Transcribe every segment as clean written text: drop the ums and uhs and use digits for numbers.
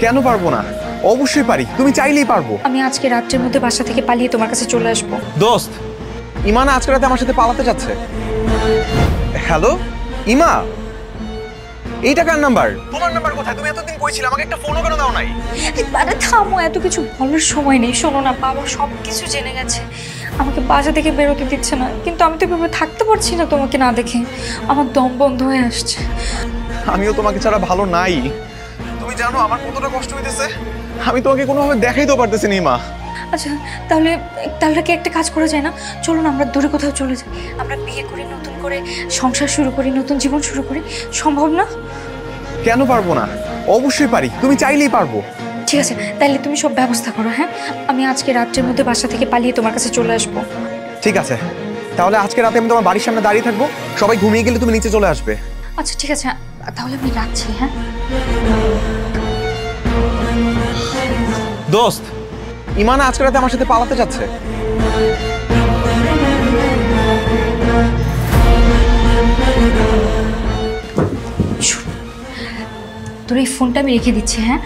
কেন পারবো না? অবশ্যই পারি, তুমি চাইলেই পারবো। আমি আজকে রাত্রের মধ্যে বাসা থেকে পালিয়ে তোমার কাছে চলে আসবো। দোস্ত, ইমানা আজকে রাতে আমার সাথে পালাতে যাচ্ছে। হ্যালো ইমা, এইটা কার নাম্বার? তোমার নাম্বার কোথায়? তুমি এতদিন কই ছিলে? আমাকে একটা ফোনও কেন দাও নাই? আরে থামো, এত কিছু বলার সময় নেই। শোনো না, বাবা সব কিছু জেনে গেছে। আমাকে বাসা থেকে বেরোতে দিচ্ছে না, কিন্তু আমি তো এভাবে থাকতে পারছি না তোমাকে না দেখে। আমার দম বন্ধ হয়ে আসছে। আমিও তোমাকে ছাড়া ভালো নাই। তুমি জানো আমার কতটা কষ্ট হইতেছে। আমি তোমাকে কোনোভাবে দেখাইতেও পারতেছি না ইমা। আচ্ছা তাহলে তাহলে কি একটা কাজ করা যায় না? চলো না আমরা দূরে কোথাও চলে যাই। আমরা বিয়ে করি, নতুন করে সংসার শুরু করি, নতুন জীবন শুরু করি। সম্ভব না? কেন পারবো না? অবশ্যই পারি, তুমি চাইলেই পারবো। ঠিক আছে, তাহলে তুমি সব ব্যবস্থা করো। হ্যাঁ, আমি আজকে রাত্রের মধ্যে বাসা থেকে পালিয়ে তোমার কাছে চলে আসবো। ঠিক আছে, তাহলে আজকে রাতে আমি তোমার বাড়ির সামনে দাঁড়িয়ে থাকবো। সবাই ঘুমিয়ে গেলে তুমি নিচে চলে আসবে। আচ্ছা ঠিক আছে, তাহলে আমি রাখছি। হ্যাঁ দোস্ত, ইমানা আজকে রাতে আমার সাথে পালাতে যাচ্ছে। তোর এই ফোনটা আমি রেখে দিচ্ছি। হ্যাঁ,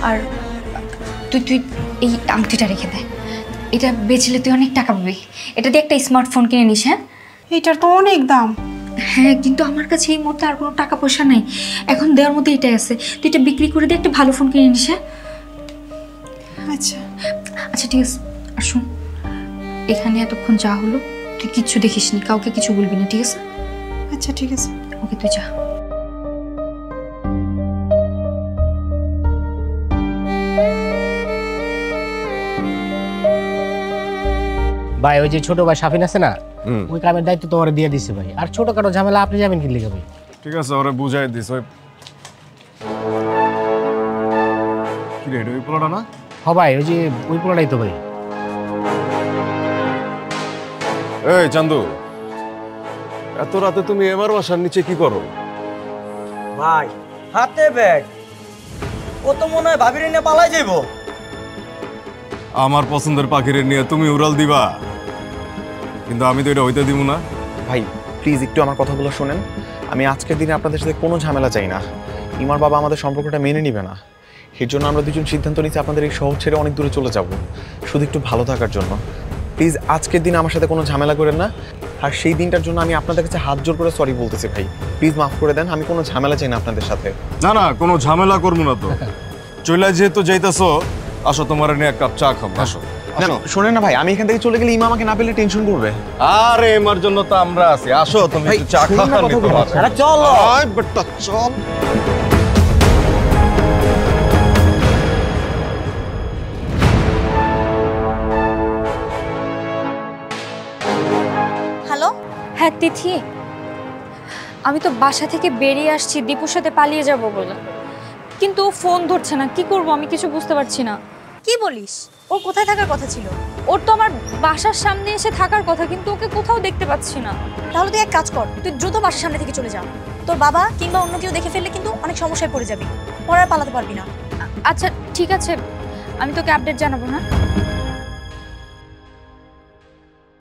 আর তুই তুই এই আংটিটা রেখে দে। এটা বেচলে তুই অনেক টাকা পাবি। এটা দিয়ে একটা স্মার্টফোন কিনে নিস। হ্যাঁ, এটার তো অনেক দাম। হ্যাঁ, কিন্তু আমার কাছে এই মুহূর্তে আর কোনো টাকা পয়সা নেই। এখন দেওয়ার মধ্যে এটাই আছে। তুই এটা বিক্রি করে দিয়ে একটা ভালো ফোন কিনে নিস। হ্যাঁ আচ্ছা আচ্ছা ঠিক আছে। আর শোন, এখানে এতক্ষণ যা হলো তুই কিচ্ছু দেখিসনি, কাউকে কিছু বলবি না, ঠিক আছে? আচ্ছা ঠিক আছে। ওকে, তুই যা। ভাই ওই যে ছোট ভাই শাফিন আছে না, ওই কামের দায়িত্ব তোমার দিয়ে দিছে ভাই। আর ছোটখাটো ঝামেলা আপনি যাবেন কি লিখে ভাই? ঠিক আছে, ওরে বুঝাই দিস। ওই কি রে, ওই পোলাটা না? হ ভাই, ওই যে ওই পোলাটাই তো ভাই। এই চান্দু, এত রাতে তুমি এবার বাসার নিচে কি করো? ভাই হাতে ব্যাগ, ও তো মনে হয় ভাবিরে নিয়ে পালাই যাইব। আমার পছন্দের পাখিরে নিয়ে তুমি উড়াল দিবা, কিন্তু আমি তো এটা হইতে দিব না। ভাই প্লিজ একটু আমার কথাগুলো শোনেন। আমি আজকের দিনে আপনাদের সাথে কোনো ঝামেলা চাই না। ইমার বাবা আমাদের সম্পর্কটা মেনে নিবে না। এর জন্য আমরা দুজন সিদ্ধান্ত নিচ্ছি আপনাদের এই শহর ছেড়ে অনেক দূরে চলে যাব, শুধু একটু ভালো থাকার জন্য। প্লিজ আজকের দিন আমার সাথে কোনো ঝামেলা করেন না। আর সেই দিনটার জন্য আমি আপনাদের কাছে হাত জোর করে সরি বলতেছি ভাই। প্লিজ মাফ করে দেন, আমি কোনো ঝামেলা চাই না আপনাদের সাথে। না না, কোনো ঝামেলা করবো না তো। চলে যেহেতু যাইতেছো, আসো তোমার নিয়ে এক কাপ চা খাবো। আসো। শোনেন না ভাই, আমি এখান থেকে চলে গেলে ইমা আমাকে না পেলে টেনশন করবে। আরে এমার জন্য তো আমরা আছি। আসো তুমি একটু চা খাও। চলো চল। হ্যালো, হ্যাঁ তিথি, আমি তো বাসা থেকে বেরিয়ে আসছি দীপুর সাথে পালিয়ে যাব বলে, কিন্তু ও ফোন ধরছে না। কি করব আমি কিছু বুঝতে পারছি না। কি বলিস? ওর কোথায় থাকার কথা ছিল? ওর তো আমার বাসার সামনে এসে থাকার কথা, কিন্তু ওকে কোথাও দেখতে পাচ্ছি না। তাহলে তুই এক কাজ কর, তুই দ্রুত বাসার সামনে থেকে চলে যা। তোর বাবা কিংবা অন্য কেউ দেখে ফেললে কিন্তু অনেক সমস্যায় পড়ে যাবি, পরে আর পালাতে পারবি না। আচ্ছা ঠিক আছে, আমি তোকে আপডেট জানাবো। হ্যাঁ